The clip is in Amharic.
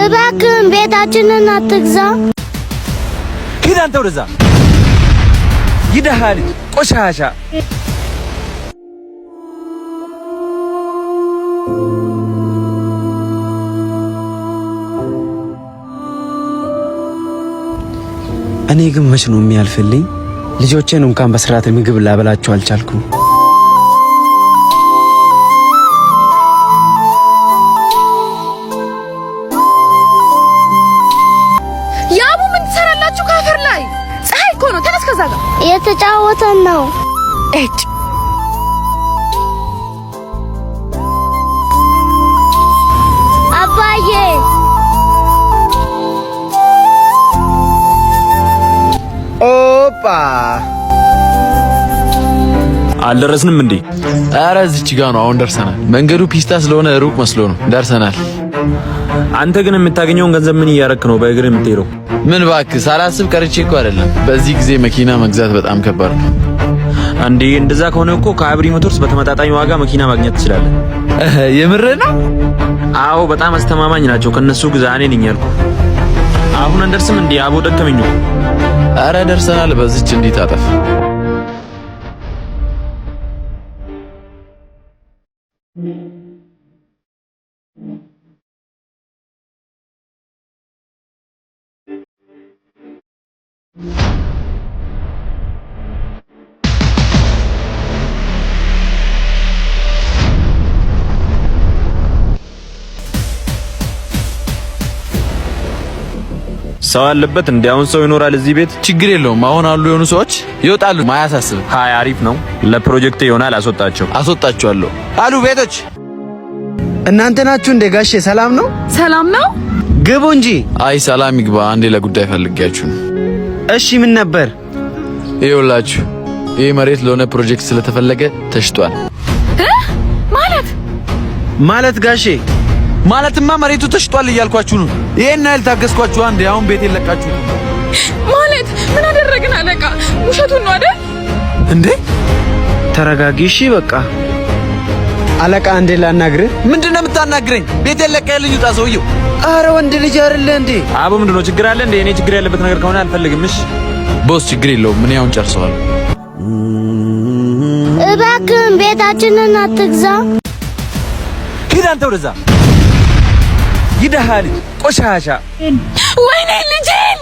እባክህን ቤታችንን አትግዛ። ሂድ አንተ ወደዛ ይደሃል ቆሻሻ። እኔ ግን መች ነው የሚያልፍልኝ? ልጆቼን እንኳን በስርዓት ምግብ ላበላቸው አልቻልኩም። ያቡ ምን ትሰራላችሁ ካፈር ላይ? ፀሐይ እኮ ነው። ተነስ ከዛ ጋር የተጫወተን ነው። እጭ አባዬ ኦፓ አልደረስንም እንዴ? ኧረ እዚች ጋር ነው። አሁን ደርሰናል። መንገዱ ፒስታ ስለሆነ ሩቅ መስሎ ነው። ደርሰናል። አንተ ግን የምታገኘውን ገንዘብ ምን እያረክ ነው በእግር የምትሄደው? ምን እባክህ ሳላስብ ቀርቼ እኮ አይደለም። በዚህ ጊዜ መኪና መግዛት በጣም ከባድ ነው። አንዴ እንደዛ ከሆነ እኮ ከአብሪ ሞተርስ በተመጣጣኝ ዋጋ መኪና ማግኘት ትችላለህ። የምርህ ነው? አዎ በጣም አስተማማኝ ናቸው። ከነሱ ግዛ። እኔ ነኝ ያልኩህ። አሁን እንደርስም እንዴ? አቦ ደከመኝ። ኧረ ደርሰናል። በዚች እንዴት አጠፍ ሰው አለበት እንዴ? አሁን ሰው ይኖራል እዚህ ቤት? ችግር የለውም። አሁን አሉ የሆኑ ሰዎች ይወጣሉ። ማያሳስብ። ሃይ አሪፍ ነው። ለፕሮጀክት ይሆናል። አስወጣቸዋለሁ አሉ ቤቶች። እናንተ ናችሁ እንደ ጋሼ? ሰላም ነው? ሰላም ነው። ግቡ እንጂ። አይ ሰላም ይግባ። አንዴ ለጉዳይ ፈልጋችሁ ነው። እሺ ምን ነበር? ይኸውላችሁ ይሄ መሬት ለሆነ ፕሮጀክት ስለተፈለገ ተሽጧል። ማለት ጋሼ ማለትማ መሬቱ ተሽጧል እያልኳችሁ ነው። ይሄን ያህል ታገስኳችሁ። አንዴ አሁን ቤት የለቃችሁ ማለት ምን አደረግን? አለቃ ውሸቱን ነው አይደል እንዴ? ተረጋጊ እሺ በቃ። አለቃ አንዴ ላናግርህ። ምንድነው የምታናግረኝ? ቤት የለቀልኝ ውጣ ሰውየው። አረ ወንድ ልጅ አይደለ እንዴ? አቦ ምንድነው ችግር አለ እንዴ? እኔ ችግር ያለበት ነገር ከሆነ አልፈልግም። እሺ ቦስ ችግር የለውም። ምን ያውን ጨርሰዋል። እባክህን ቤታችንን አትግዛ። ሂድ አንተ ወደዛ ይደሃል ቆሻሻ። ወይኔ ልጄን